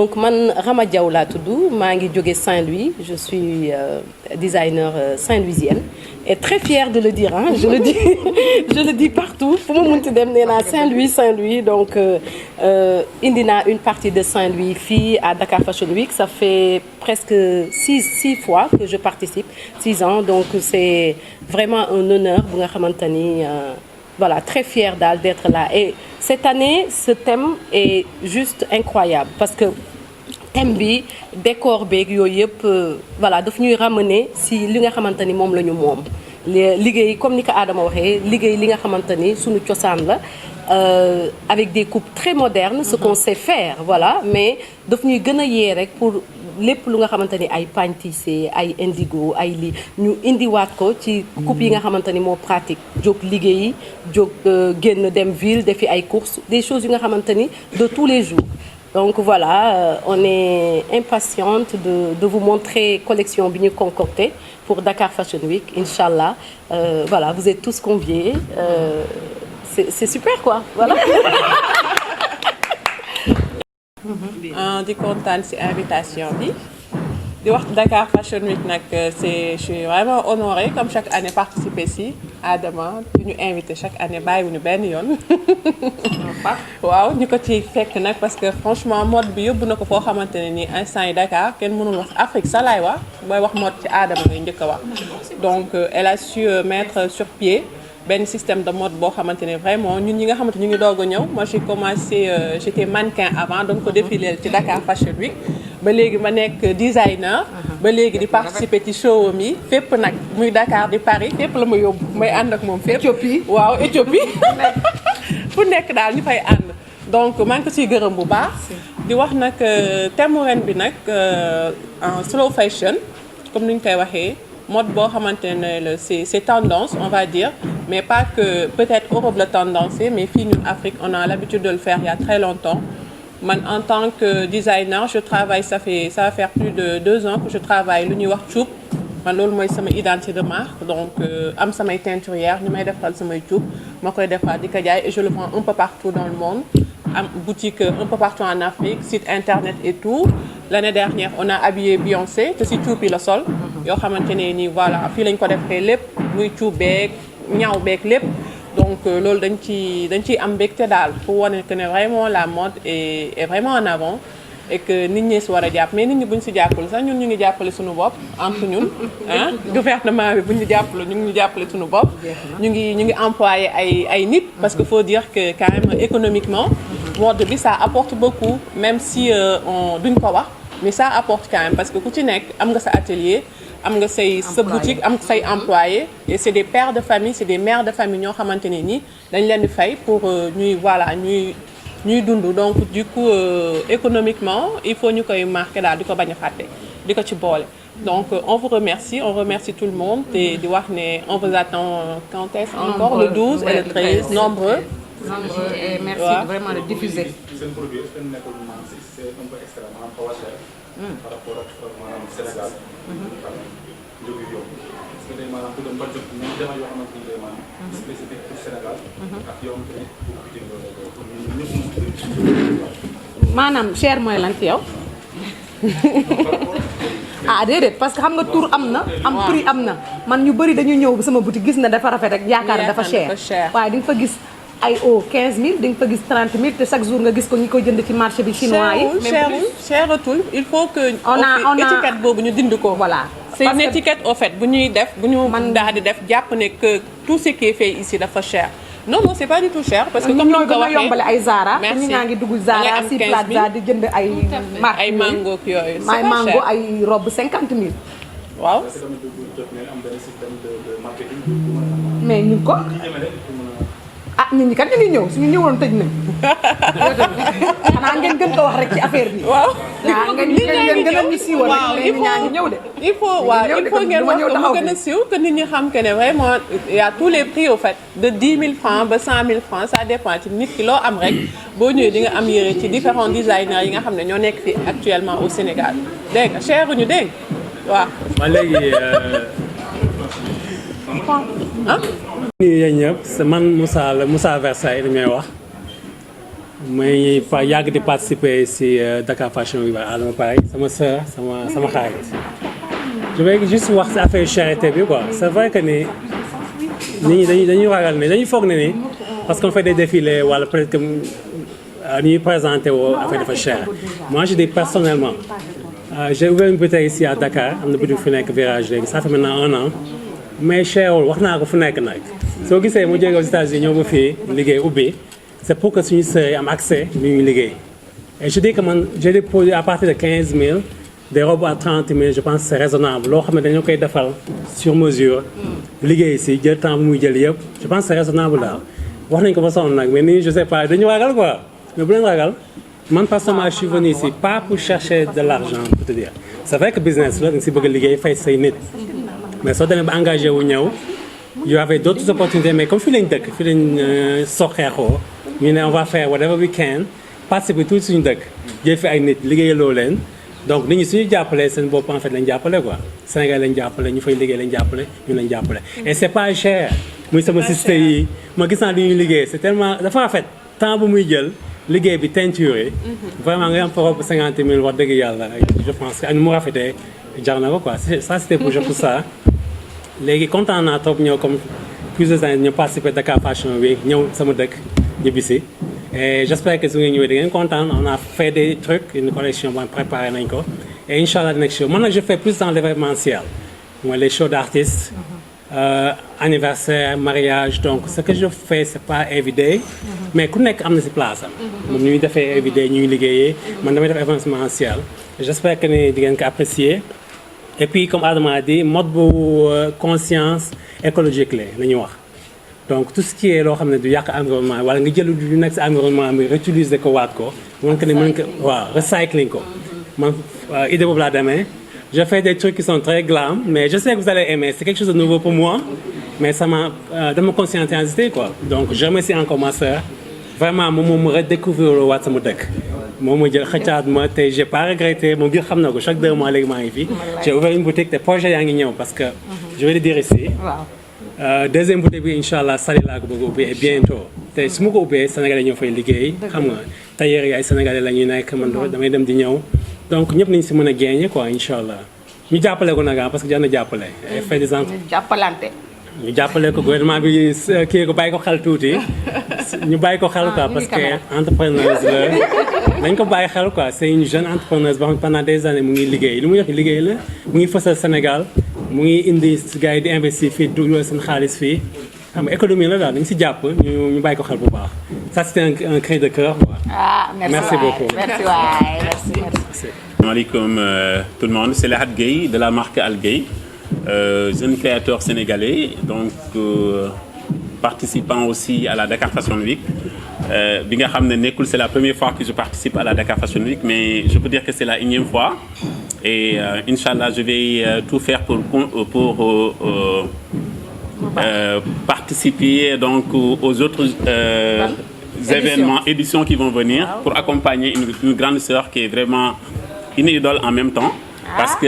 Donc man Rama Diaw laa tudd maa ngi jóge Saint-Louis je suis designer saint-louisienne et très fière de le dire je le dis partout fu ma munti dem nee naa Saint-Louis donc indi naa une partie de Saint-Louis fii à Dakar Fashion Week ça fait presque six fois que je participe 6 ans donc c'est vraiment un honneur bu nga xamante ni voilà très fière daal d'être là et cette année ce thème est juste incroyable parce que thème bi décor beeg yooyu yëpp voilà daf ñuy ramener si li nga xamante ni moom la ñu moom liggéey comme ni ko Adama waxee liggéey li nga xamante ni suñu cosaan la avec des coupes très modernes ce qu'on sait faire voilà mais daf ñuy gën a yee rek pour lépp lu nga xamante ni ay pagne tissé ay indigo ay lii ñu indiwaat ko ci coupe yi nga xamante ni moo pratique jóg liggéeyi jóg génn dem ville defi ay courses des choses yi nga xamante ni de tous les jours donc voilà on est impatiente de vous montrer collection bi ñu concocté pour Dakar Fashion Week inchallah voilà vous êtes tous conviés c'est super quoi voilà di kontaan ci invitation bi di wax Dakar Fashion Week nag je suis vraiment honorée comme chaque année participer ci Adama di ñu invité chaque année bàyyiwuñu benn yoon waaw ñu ko ci fekk nag parce que franchement mode bi yóbbu na ko foo xamante ne nii instant yi Dakar kenn mënul wax Afrique sa laay wax booy wax mode ci Adama ngay njëkk a wax donc elle a su mettre sur pied benn système de mode boo xamante ne vraiment ñun ñi nga xamante ñu ngi doog a ñëw moi j'ai commencé j'étais mannequin avant donc ko défilé ci Dakar Fashion Week ba léegi ma nekk designer ba léegi di participer ci showam yi fépp nag muy Dakar di Paris fépp la ma yóbbu may ànd ak moom fépp Éthiopie waaw Éthiopie fu nekk daal ñu fay ànd donc maa ngi ko ciy gërëm bu baax di wax nag thème ren bi nag en slow fashion comme ni ñu koy waxee mode boo xamante ne la c'est tendance on va dire mais pas que peut-être Europe la tendance mais fii ñun Afrique on a l'habitude de le faire il y a très longtemps man en tant que designer je travaille ça va faire plus de 2 ans que je travaille lu ñuy wax cuub man loolu mooy sama identité de marque donc am samay teinturière ñu may defal samay cuub ma koy defal di ko jaay et je le vends un peu partout dans le monde am boutique un peu partout en Afrique site internet et tout l'année dernière on a habillé Beyoncé te si cuub yi la sol yoo xamante ne nii voilà fii lañ ko defee lépp muy cuub beeg ñaw beeg lépp donc loolu dañ ciy am mbégte daal pour wane que ne vraiment la mode est vraiment en avant et que nit ñi si war a jàpp mais nit ñi buñ si jàppale sax ñun ñu ngi jàppale suñu bopp entre ñun gouvernement bi buñ ñu jàppale ñu ngi jàppale suñu bopp ñu ngi employé ay nit parce que faut dire que quand même économiquement mode bi ça apporte beaucoup même si on duñ ko wax mais ça apporte quand même parce que ku ci nekk am nga sa atelier am nga sa boutique am say employés et c'est des pères de famille c'est des mères de famille ñoo xamante ne ni dañ leen di fay pour ñuy dund donc du coup économiquement il faut ñu koy marquer daal di ko bañ a fàtte di ko ci boole donc on vous remercie on remercie tout le monde te di wax ne on vous attend quand est-ce encore le 12 et le 13 nombreux et merci vraiment de diffuser seen produit est-ce que nekkul maanaam c'est un peu extra maanaam xaw a cher par rapport ak maanaam Sénégal jóge yow est-ce que day maanaam ku dem ba jot ñoom jamono yoo xamante ni day maanaam spécifique pour Sénégal ak yow tamit pour bitim pour ñëpp maanaam cher mooy lan ci yow ah déedéet parce que xam nga tour am na am prix am na man ñu bëri dañuy ñëw sama boutique gis na dafa rafet rek yaakaar dafa cher waaye di nga fa gis ay eau 15000 di nga fa gis 30000 te chaque jour nga gis ko ñi koy jënd ci marché bi chinois yi. cheratul il faut que. on a étiquette boobu ñu dind ko. voilà c'est une étiquette au fait bu ñuy def bu ñu daal di def jàpp ne que tout ce qui est fait ici dafa cher. non c'est pas du tout cher. parce que comme ni nga ko waxee yombale ay Zara. merci ñu ñaa ngi dugg Zara si Plaza di jënd ay. marque ay mango ak yooyu. c'est ay pas mango cher. ay robe 50000. waaw. mais ñu ko. ah nit ñi kat ñu ngi ñëw suñu ñëwoon tëj nañ xanaa ngeen gën ko wax rek ci affaire bi. waaw ngeen gën a ñu siiwal rek mais nit ñaa ngi ñëw de. il faut ngeen wax ko mu gën a siiw que nit ñi xam que ne vraiment il y a tous les prix au fait de 10 000 francs ba 100 000 francs ça dépend ci nit ki loo am rek boo ñëwee di nga am yére ci différents designers yi nga xam ne ñoo nekk fi actuellement au Sénégal dégg nga cher ñu dégg waaw. ba léegi. ah. yéen ñëpp man Moussa Versailles li may wax may yàgg di participer si Dakar Fashion Week à Adama Paris sama sœur sama xarit. je vais juste wax si affaire charité bi quoi c'est vrai que ni nit ñi dañuy ragal ne dañuy foog ne ni parce qu'on fait des défilés wala peut-être que ñuy présenté woo affaire dafa cher. Moi je dis personnellement j'ai ouvert une boutique ici à Dakar am na boutique fu nekk Virage léegi ça fait maintenant 1 an mais cherul wax naa ko fu nekk nag soo gisee mu jógee aux États-Unis ñëw ba fii liggéey ubbi. C'est pour que suñu sœurs yi am accès ñu liggéey et je dis que man j'ai des produits à partir de 15 000 des robes à 30 000 je pense que c'est raisonnable loo xam ne dañoo koy defal sur mesure liggéey si jël temps bu muy jël yëpp je pense que c'est raisonnable daal wax nañ ko ba sonn nag mais nii je sais pas dañu ragal quoi mais bu leen ragal man personnellement je suis venu ici pas pour chercher de l'argent pour te dire c'est vrai que business la da nga si bëgg a liggéey fay say nit mais soo demee ba engagé wu ñëw y avait d'autres opportunités mais comme fii lañ dëkk fii lañ soxeexoo ñu ne on va faire whatever we can participer tout suñu dëkk jël fi ay nit liggéeyaloo leen donc nit ñi suñu jàppalee seen bopp en fait lañ jàppale quoi Sénégal lañ jàppale ñu fay liggéey lañ jàppale ñu lañ jàppale et c'est pas cher muy sama sister yi ma gis naa li ñuy liggéey c'est tellement dafa rafet temps bu muy jël liggéey bi teinture yi vraiment nga am fa robe 50 000 wax dëgg yàlla je pense que ak mu rafetee jar na ko quoi ça c'était pour ça léegi kontaan naa trop ñëw comme plusieurs années ñëw participer Dakar Fashion Week ñëw sama dëkk ñibbisi et j'espère que su ngeen ñëwee da ngeen kontaan on a fait des trucs une collection bon préparé nañ ko et inchallah next show man nag je fais plus dans l'événementiel mooy les shows d'artistes anniversaire mariage donc ce que je fais c'est pas everyday mais ku nekk am na si place am moom ñuy defee everyday ñuy liggéeyee man damay def événementiel j'espère que ni di ngeen ko apprécier et puis comme Adama a dit mode bu conscience écologique la ñuy wax donc tout ce qui est loo xam ne du yàq environnement wala nga jël du nekk si environnement bi réutiliser ko waat ko mën ko ne mën ko waaw recycling ko man idée boobu laa demee je fais des trucs qui sont très glam mais je sais que vous allez aimer c'est quelque chose de nouveau pour moi mais ça m'a dama conscientiser quoi donc je remercie encore ma sœur vraiment moom ma redécouvrir loo waat sama dëkk moom ma jël xëccaat ma te j'ai pas regretté moom biir xam na ko chaque 2 mois léegi maa ngi fi j'ai ouvert une boutique te projet yaa ngi ñëw parce que je vais le dire ici deuxième boutique bi incha allah Saly laa ko bëgg a ubbi et bientôt te su ma ko ubbee Sénégalais ñoo fay liggéey xam nga tailleur yi ay Sénégalais la ñuy nekk man damay dem di ñëw donc ñëpp nañ si mën a gagner quoi incha allah ñu jàppale ko nag parce que jar na jàppale. fait des jàppalante. ñu jàppale ko gouvernement bi kii ko bàyyi ko xel tuuti ñu bàyyi ko xel quoi parce que entrepreneuse la dañ ko bàyyi xel quoi c'est une jeune entrepreneuse boo xam ne pendant des années mu ngi liggéey li mu yox liggéey la mu ngi fësal Sénégal mu ngi indi gars yi di investir fii dugal seen xaalis fii xam nga économie la daal dañ si jàpp ñu bàyyi ko xel bu baax ça c'était un cri de cœur quoi. Merci beaucoup. Merci waay merci. Asalaamaaleykum tout le monde c'est Lahad Gueye de la marque Al Gueye jeune créateur sénégalais donc participant aussi à la Dakar Fashion Week bi nga xam ne nekkul c'est la première fois que je participe à la Dakar Fashion Week mais je peux dire que c'est la 1e fois et inchallah je vais tout faire pour participer donc aux autres éditions qui vont venir pour accompagner une grande sœur qui est vraiment une idole en même temps parce que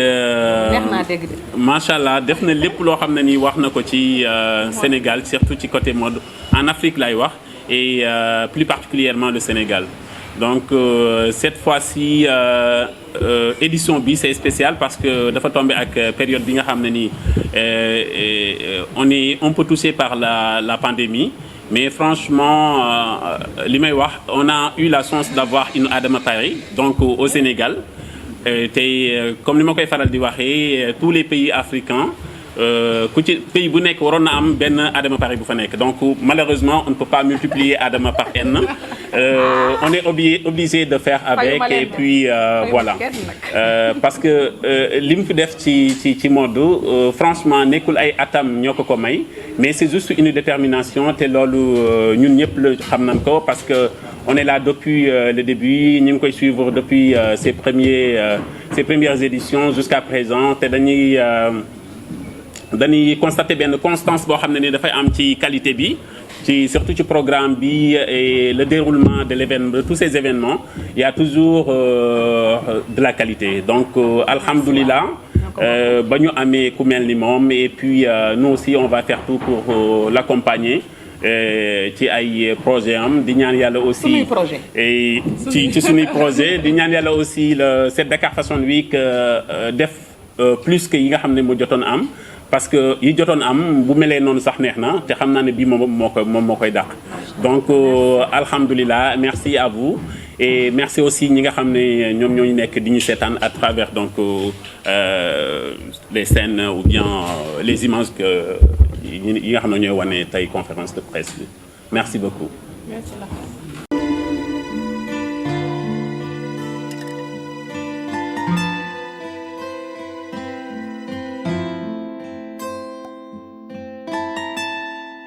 machallah def na lépp loo xam ne nii wax na ko ci Sénégal surtout ci côté mode en Afrique lay wax et plus particulièrement le Sénégal donc cette fois-ci édition bi c'est spécial parce que dafa tombé ak période bi nga xam ne nii on est un peu touché par la pandémie mais franchement li may wax on a eu la chance d'avoir une Adama Paris donc au Sénégal tey comme ni ma koy faral di waxee tous les pays africains ku ci pays bu nekk waroon na am benn Adama Paris bu fa nekk donc malheureusement on ne peut pas multiplier Adama par n on est obligé de faire avec et puis voilà parce que li mu fi def ci mode franchement nekkul ay atam ñoo ko may mais c'est juste une détermination te loolu ñun ñëpp la xam nañ ko parce que on est là depuis le début ñu ngi koy suivre depuis ses premières éditions jusqu'à présent te dañuy constater benn constance boo xam ne ni dafay am ci qualité bi surtout ci programme bi et le déroulement de tous ces événements il y a toujours de la qualité donc alhamdoulilah ba ñu amee ku mel ni moom et puis nous aussi on va faire tout pour l'accompagner ci ay projet am di ñaan yàlla aussi suñuy projet ci suñuy projet di ñaan yàlla aussi cette Dakar Fashion Week def plus que yi nga xam ne mu jotoon am parce que yi jotoon am bu melee noonu sax neex na te xam naa ne bii moom moo koy dàq donc alhamdulilah merci à vous et merci aussi ñi nga xam ne ñoom ñooñu nekk di ñu seetaan à travers donc les scènes ou bien les images que yi nga xam ne ñooy wane tey conférence de presse bi merci beaucoup. Merci.